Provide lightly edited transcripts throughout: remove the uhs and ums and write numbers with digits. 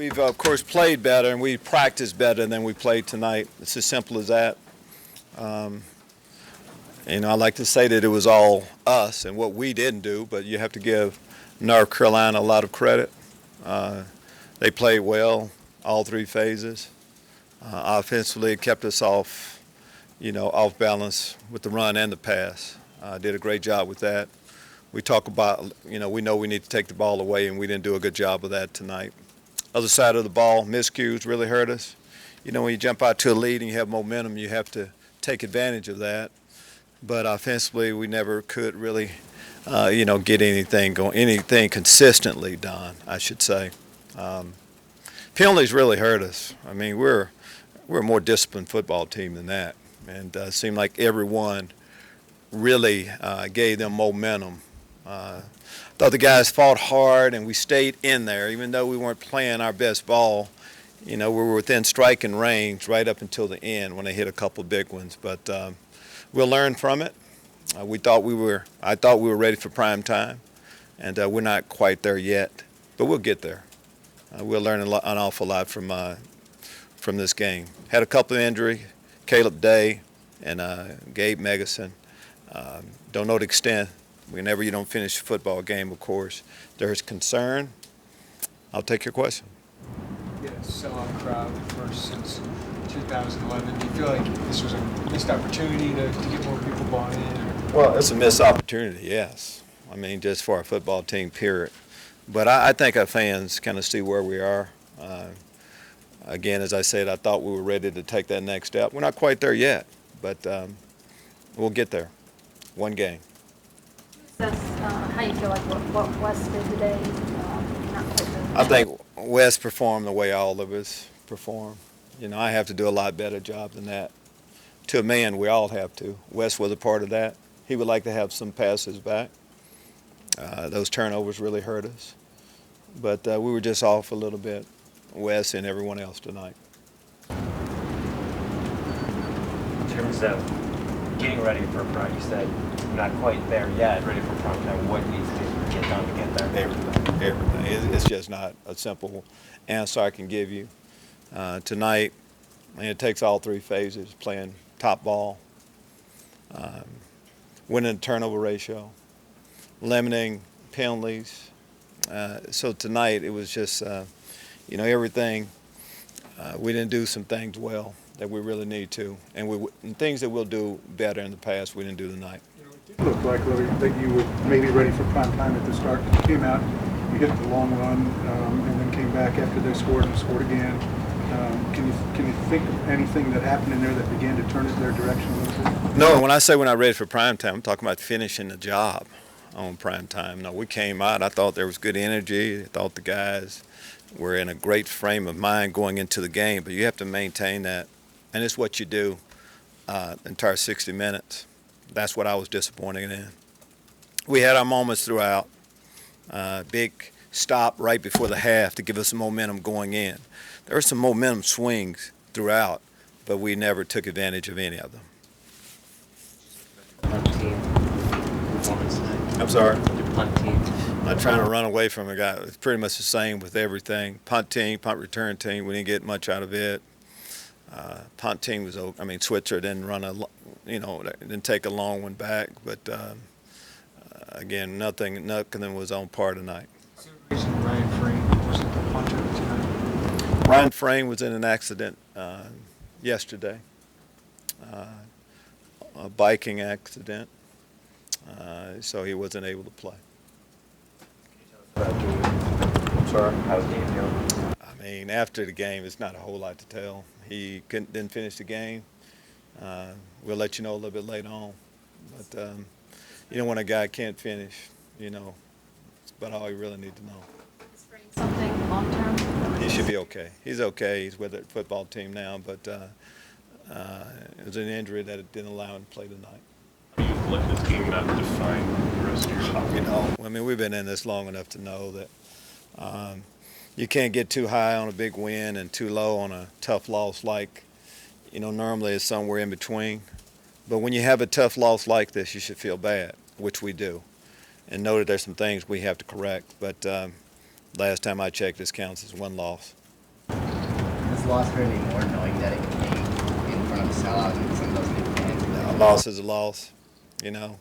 We've, of course, played better, and we practiced better than we played tonight. It's as simple as that. I like to say that it was all us and what we didn't do, but you have to give North Carolina a lot of credit. They played well all three phases. Offensively, it kept us off balance with the run and the pass. Did a great job with that. We talk about, we know we need to take the ball away, and we didn't do a good job of that tonight. Other side of the ball, miscues really hurt us. When you jump out to a lead and you have momentum, you have to take advantage of that. But offensively, we never could really, get anything consistently done, I should say. Penalties really hurt us. I mean, we're a more disciplined football team than that, and it seemed like everyone really gave them momentum. Thought the guys fought hard, and we stayed in there, even though we weren't playing our best ball. We were within striking range right up until the end when they hit a couple big ones. But we'll learn from it. I thought we were ready for prime time, and we're not quite there yet, but we'll get there. We'll learn an awful lot from this game. Had a couple of injuries, Caleb Day and Gabe Megason. Don't know the extent. Whenever you don't finish a football game, of course, there's concern. I'll take your question. You had a sellout crowd first since 2011. Do you feel like this was a missed opportunity to get more people bought in? Well, it's a missed opportunity, yes. I mean, just for our football team, period. But I think our fans kind of see where we are. Again, as I said, I thought we were ready to take that next step. We're not quite there yet, but we'll get there. One game. That's how you feel like what West did today? I think West performed the way all of us perform. I have to do a lot better job than that. To a man, we all have to. West was a part of that. He would like to have some passes back. Those turnovers really hurt us. But we were just off a little bit, West and everyone else tonight. In terms of getting ready for prime, you said not quite there yet, ready for prime time. What needs to get done to get there? Everything. It's just not a simple answer I can give you. Tonight, it takes all three phases, playing top ball, winning the turnover ratio, limiting penalties. So tonight it was just, everything. We didn't do some things well that we really need to, and things that we'll do better in the past we didn't do tonight. It looked like, Lovie, that you were maybe ready for prime time at the start. You came out, you hit the long run, and then came back after they scored and scored again. Can you think of anything that happened in there that began to turn it their direction a little bit? No, when I say we're not ready for prime time, I'm talking about finishing the job on prime time. No, we came out. I thought there was good energy. I thought the guys were in a great frame of mind going into the game, but you have to maintain that, and it's what you do the entire 60 minutes. That's what I was disappointed in. We had our moments throughout. Big stop right before the half to give us some momentum going in. There were some momentum swings throughout, but we never took advantage of any of them. Punt team performance tonight. I'm sorry? Your punt team. I'm not trying to run away from a guy. It's pretty much the same with everything. Punt team, punt return team, we didn't get much out of it. Punt team was, Switzer didn't didn't take a long one back, but again, nothing was on par tonight. Is there a reason Ryan Frame wasn't the punter tonight? Ryan Frame was in an accident yesterday, a biking accident, so he wasn't able to play. I'm sorry. How's the game going? I mean, after the game, it's not a whole lot to tell. He didn't finish the game. We'll let you know a little bit later on. But, when a guy can't finish, it's about all you really need to know. Something long term? He should be okay. He's okay. He's with the football team now, but it was an injury that didn't allow him to play tonight. How do you let this game not define the rest of your season? We've been in this long enough to know that you can't get too high on a big win and too low on a tough loss like, normally it's somewhere in between. But when you have a tough loss like this, you should feel bad, which we do, and know that there's some things we have to correct. But last time I checked, this counts as one loss. loss hurt any more knowing that it came in front of a sellout and some of those new fans? A loss is a loss, you know.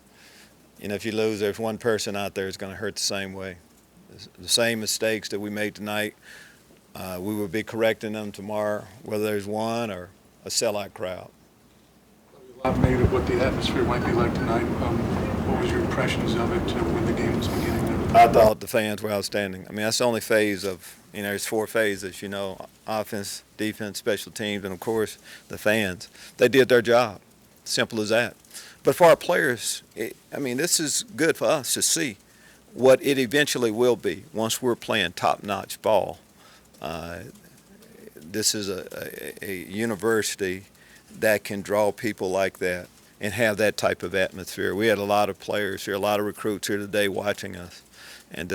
If you lose, there's one person out there that's going to hurt the same way. The same mistakes that we made tonight, we will be correcting them tomorrow, whether there's one or a sellout crowd. A lot made of what the atmosphere might be like tonight. What was your impressions of it when the game was beginning? I thought the fans were outstanding. I mean, that's the only phase of, there's 4 phases, offense, defense, special teams, and, of course, the fans. They did their job. Simple as that. But for our players, this is good for us to see what it eventually will be once we're playing top-notch ball. This is a university that can draw people like that and have that type of atmosphere. We had a lot of players here, a lot of recruits here today watching us. And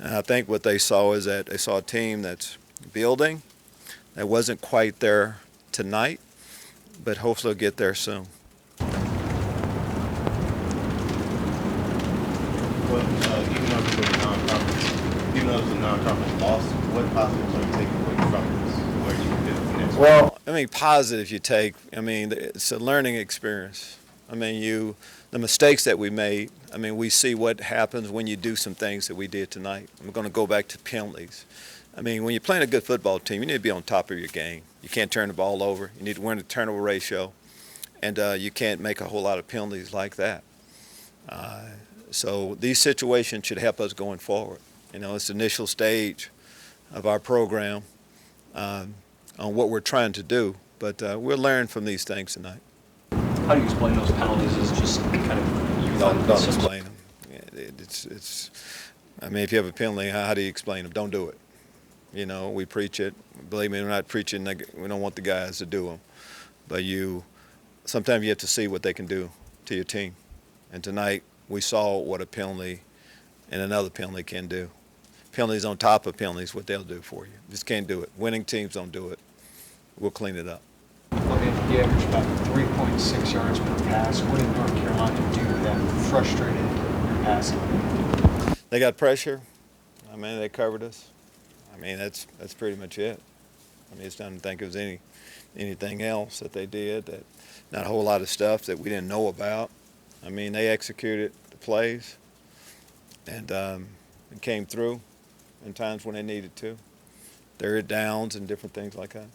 I think what they saw is that they saw a team that's building, that wasn't quite there tonight, but hopefully will get there soon. Well, even though it was a non-conference loss, what positives are you taking away from this? Where you can build next? Well, positive you take. It's a learning experience. The mistakes that we made, we see what happens when you do some things that we did tonight. I'm going to go back to penalties. When you're playing a good football team, you need to be on top of your game. You can't turn the ball over. You need to win the turnover ratio. And you can't make a whole lot of penalties like that. So these situations should help us going forward. It's the initial stage of our program on what we're trying to do. But we'll learn from these things tonight. How do you explain those penalties as just kind of don't explain them. If you have a penalty, how do you explain them? Don't do it. We preach it. Believe me, we're not preaching. We don't want the guys to do them. But sometimes you have to see what they can do to your team. And tonight we saw what a penalty and another penalty can do. Penalties on top of penalties, what they'll do for you. Just can't do it. Winning teams don't do it. We'll clean it up. You averaged about 3.6 yards per pass. What did North Carolina do that frustrated your passing? They got pressure. They covered us. That's pretty much it. It's not to think it was anything else that they did. Not a whole lot of stuff that we didn't know about. They executed the plays and came through in times when they needed to. Third downs and different things like that.